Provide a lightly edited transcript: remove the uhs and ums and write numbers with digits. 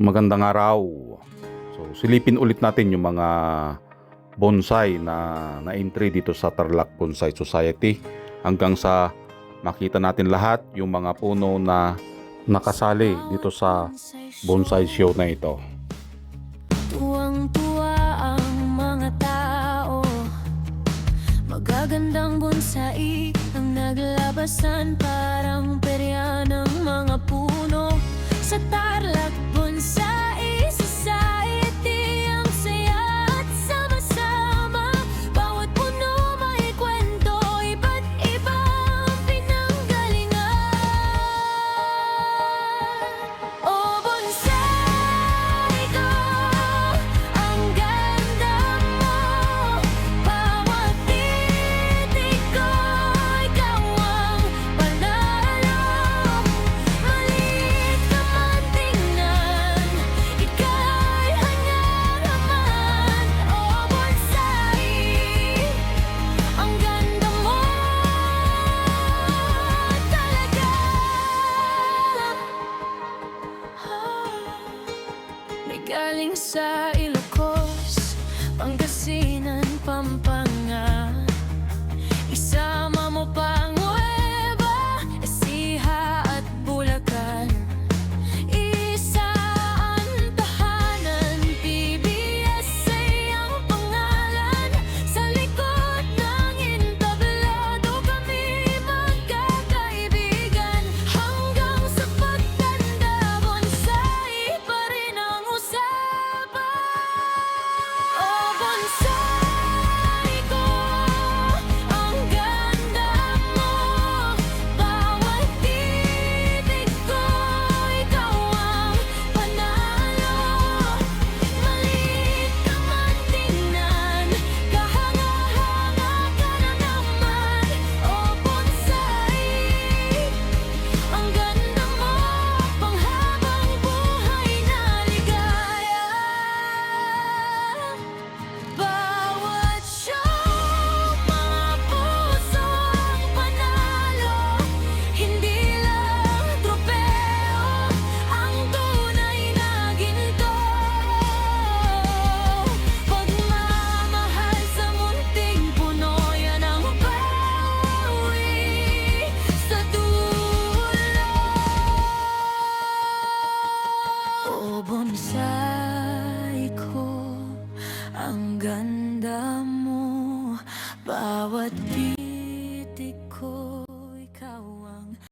Magandang araw. So, silipin ulit natin yung mga bonsai na na-entry dito sa Tarlac Bonsai Society hanggang sa makita natin lahat yung mga puno na nakasali dito sa bonsai show na ito. Tuwang-tuwa ang mga tao, magagandang bonsai ang naglabasan, parang perya ng mga puno sa Tarlac Bonsai Society. Ang saya at sama-sama, bawat puno may kwento, iba't ibang pinanggalingan. Oh, bonsai ko, ang ganda mo, bawat titig ko, ikaw ang panalo. Maliit ka man tingnan, ika'y hangaraman. Oh, bonsai, ang ganda mo talaga. May galing sa Ilocos, Pangasinan, Pampanga,